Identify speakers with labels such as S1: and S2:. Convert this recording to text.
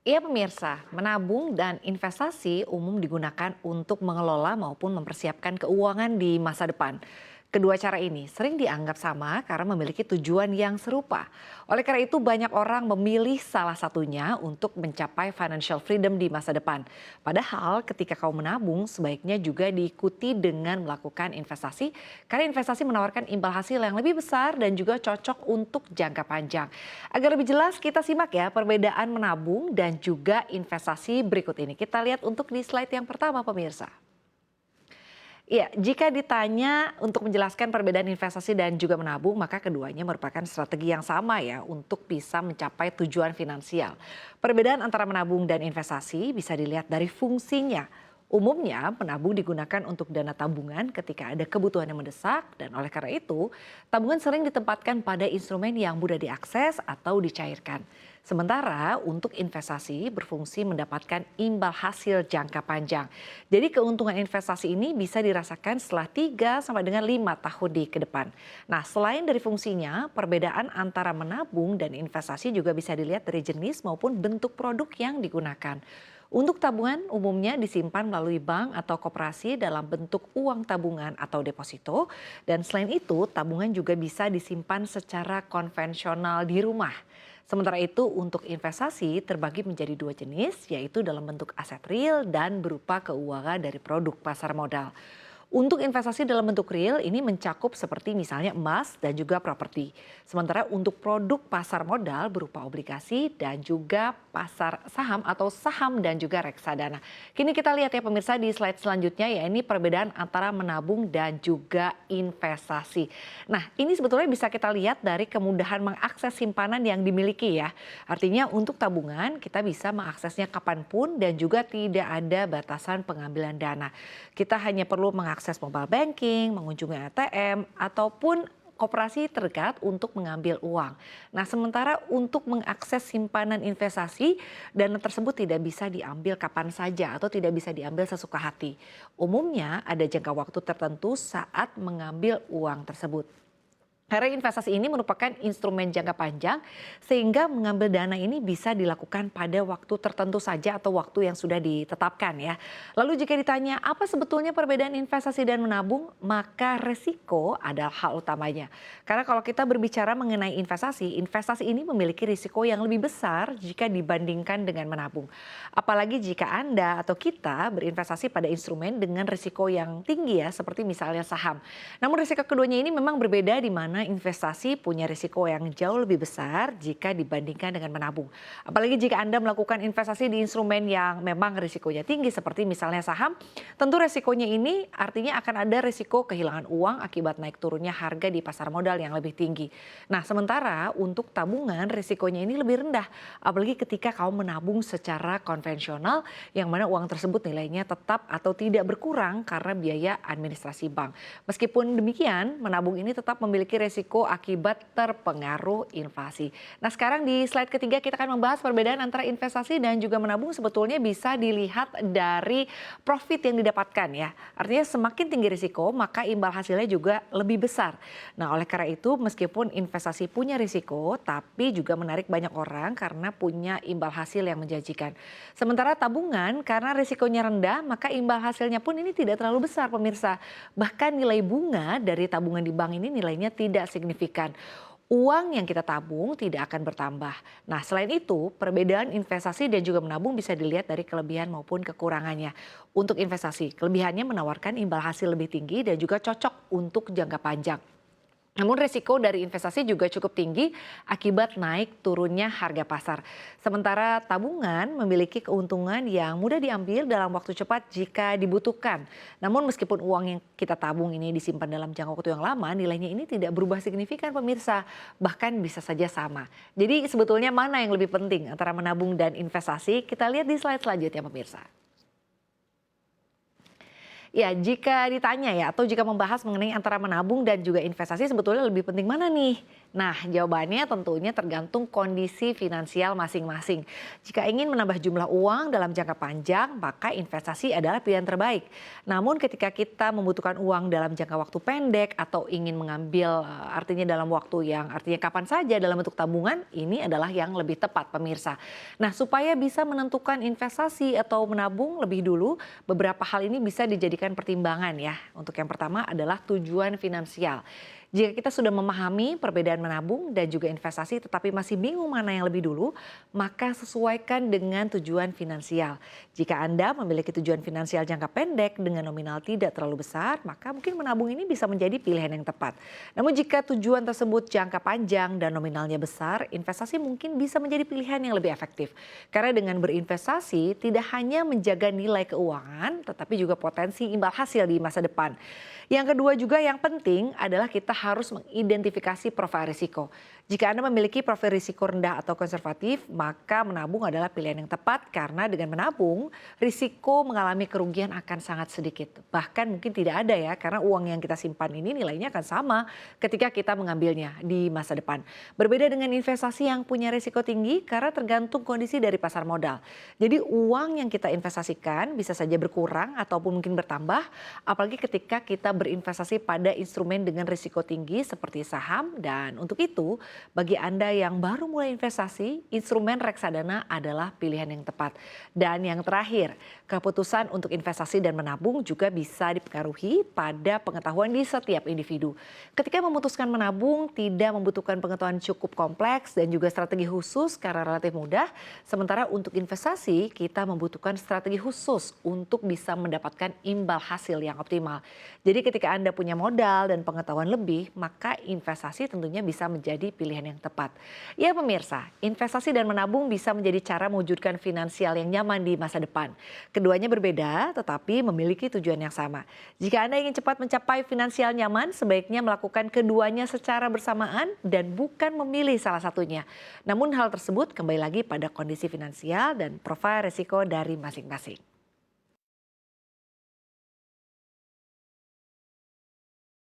S1: Iya pemirsa, menabung dan investasi umum digunakan untuk mengelola maupun mempersiapkan keuangan di masa depan. Kedua cara ini sering dianggap sama karena memiliki tujuan yang serupa. Oleh karena itu banyak orang memilih salah satunya untuk mencapai financial freedom di masa depan. Padahal ketika kau menabung sebaiknya juga diikuti dengan melakukan investasi karena investasi menawarkan imbal hasil yang lebih besar dan juga cocok untuk jangka panjang. Agar lebih jelas kita simak ya perbedaan menabung dan juga investasi berikut ini. Kita lihat untuk di slide yang pertama pemirsa. Iya, jika ditanya untuk menjelaskan perbedaan investasi dan juga menabung, maka keduanya merupakan strategi yang sama ya untuk bisa mencapai tujuan finansial. Perbedaan antara menabung dan investasi bisa dilihat dari fungsinya. Umumnya, menabung digunakan untuk dana tabungan ketika ada kebutuhan yang mendesak dan oleh karena itu, tabungan sering ditempatkan pada instrumen yang mudah diakses atau dicairkan. Sementara untuk investasi berfungsi mendapatkan imbal hasil jangka panjang. Jadi keuntungan investasi ini bisa dirasakan setelah 3 sampai dengan 5 tahun di ke depan. Nah, selain dari fungsinya, perbedaan antara menabung dan investasi juga bisa dilihat dari jenis maupun bentuk produk yang digunakan. Untuk tabungan umumnya disimpan melalui bank atau koperasi dalam bentuk uang tabungan atau deposito. Dan selain itu tabungan juga bisa disimpan secara konvensional di rumah. Sementara itu untuk investasi terbagi menjadi dua jenis yaitu dalam bentuk aset real dan berupa keuangan dari produk pasar modal. Untuk investasi dalam bentuk real ini mencakup seperti misalnya emas dan juga properti. Sementara untuk produk pasar modal berupa obligasi dan juga pasar saham atau saham dan juga reksadana. Kini kita lihat ya pemirsa di slide selanjutnya ya ini perbedaan antara menabung dan juga investasi. Nah ini sebetulnya bisa kita lihat dari kemudahan mengakses simpanan yang dimiliki ya. Artinya untuk tabungan kita bisa mengaksesnya kapanpun dan juga tidak ada batasan pengambilan dana. Kita hanya perlu mengakses mobile banking, mengunjungi ATM, ataupun koperasi terdekat untuk mengambil uang. Nah, sementara untuk mengakses simpanan investasi, dana tersebut tidak bisa diambil kapan saja atau tidak bisa diambil sesuka hati. Umumnya ada jangka waktu tertentu saat mengambil uang tersebut. Karena investasi ini merupakan instrumen jangka panjang sehingga mengambil dana ini bisa dilakukan pada waktu tertentu saja atau waktu yang sudah ditetapkan ya. Lalu jika ditanya apa sebetulnya perbedaan investasi dan menabung, maka resiko adalah hal utamanya. Karena kalau kita berbicara mengenai investasi, investasi ini memiliki risiko yang lebih besar jika dibandingkan dengan menabung. Apalagi jika Anda atau kita berinvestasi pada instrumen dengan risiko yang tinggi ya seperti misalnya saham. Namun risiko keduanya ini memang berbeda di mana investasi punya risiko yang jauh lebih besar jika dibandingkan dengan menabung. Apalagi jika Anda melakukan investasi di instrumen yang memang risikonya tinggi seperti misalnya saham, tentu risikonya ini artinya akan ada risiko kehilangan uang akibat naik turunnya harga di pasar modal yang lebih tinggi. Nah, sementara untuk tabungan risikonya ini lebih rendah, apalagi ketika kamu menabung secara konvensional yang mana uang tersebut nilainya tetap atau tidak berkurang karena biaya administrasi bank. Meskipun demikian, menabung ini tetap memiliki resiko akibat terpengaruh inflasi. Nah sekarang di slide ketiga kita akan membahas perbedaan antara investasi dan juga menabung sebetulnya bisa dilihat dari profit yang didapatkan ya. Artinya semakin tinggi risiko maka imbal hasilnya juga lebih besar. Nah oleh karena itu meskipun investasi punya risiko tapi juga menarik banyak orang karena punya imbal hasil yang menjanjikan. Sementara tabungan karena risikonya rendah maka imbal hasilnya pun ini tidak terlalu besar pemirsa. Bahkan nilai bunga dari tabungan di bank ini nilainya tidak signifikan. Uang yang kita tabung tidak akan bertambah. Nah selain itu perbedaan investasi dan juga menabung bisa dilihat dari kelebihan maupun kekurangannya. Untuk investasi, kelebihannya menawarkan imbal hasil lebih tinggi dan juga cocok untuk jangka panjang. Namun risiko dari investasi juga cukup tinggi akibat naik turunnya harga pasar. Sementara tabungan memiliki keuntungan yang mudah diambil dalam waktu cepat jika dibutuhkan. Namun meskipun uang yang kita tabung ini disimpan dalam jangka waktu yang lama, nilainya ini tidak berubah signifikan pemirsa. Bahkan bisa saja sama. Jadi sebetulnya mana yang lebih penting antara menabung dan investasi? Kita lihat di slide selanjutnya pemirsa. Ya, jika ditanya ya atau jika membahas mengenai antara menabung dan juga investasi sebetulnya lebih penting mana nih? Nah, jawabannya tentunya tergantung kondisi finansial masing-masing. Jika ingin menambah jumlah uang dalam jangka panjang, maka investasi adalah pilihan terbaik. Namun ketika kita membutuhkan uang dalam jangka waktu pendek atau ingin mengambil artinya dalam waktu yang artinya kapan saja dalam bentuk tabungan, ini adalah yang lebih tepat pemirsa. Nah, supaya bisa menentukan investasi atau menabung lebih dulu, beberapa hal ini bisa dijadikan pertimbangan ya. Untuk yang pertama adalah tujuan finansial. Jika kita sudah memahami perbedaan menabung dan juga investasi tetapi masih bingung mana yang lebih dulu, maka sesuaikan dengan tujuan finansial. Jika Anda memiliki tujuan finansial jangka pendek dengan nominal tidak terlalu besar, maka mungkin menabung ini bisa menjadi pilihan yang tepat. Namun jika tujuan tersebut jangka panjang dan nominalnya besar, investasi mungkin bisa menjadi pilihan yang lebih efektif. Karena dengan berinvestasi tidak hanya menjaga nilai keuangan, tetapi juga potensi imbal hasil di masa depan. Yang kedua juga yang penting adalah kita harus mengidentifikasi profil risiko. Jika Anda memiliki profil risiko rendah atau konservatif, maka menabung adalah pilihan yang tepat karena dengan menabung, risiko mengalami kerugian akan sangat sedikit. Bahkan mungkin tidak ada ya, karena uang yang kita simpan ini nilainya akan sama ketika kita mengambilnya di masa depan. Berbeda dengan investasi yang punya risiko tinggi karena tergantung kondisi dari pasar modal. Jadi uang yang kita investasikan bisa saja berkurang ataupun mungkin bertambah, apalagi ketika kita berinvestasi pada instrumen dengan risiko tinggi seperti saham. Dan untuk itu, bagi Anda yang baru mulai investasi, instrumen reksadana adalah pilihan yang tepat. Dan yang terakhir, keputusan untuk investasi dan menabung juga bisa dipengaruhi pada pengetahuan di setiap individu. Ketika memutuskan menabung, tidak membutuhkan pengetahuan cukup kompleks dan juga strategi khusus karena relatif mudah. Sementara untuk investasi, kita membutuhkan strategi khusus untuk bisa mendapatkan imbal hasil yang optimal. Jadi ketika Anda punya modal dan pengetahuan lebih, maka investasi tentunya bisa menjadi pilihan yang tepat. Ya pemirsa, investasi dan menabung bisa menjadi cara mewujudkan finansial yang nyaman di masa depan. Keduanya berbeda tetapi memiliki tujuan yang sama. Jika Anda ingin cepat mencapai finansial nyaman, sebaiknya melakukan keduanya secara bersamaan dan bukan memilih salah satunya. Namun hal tersebut kembali lagi pada kondisi finansial dan profil risiko dari masing-masing.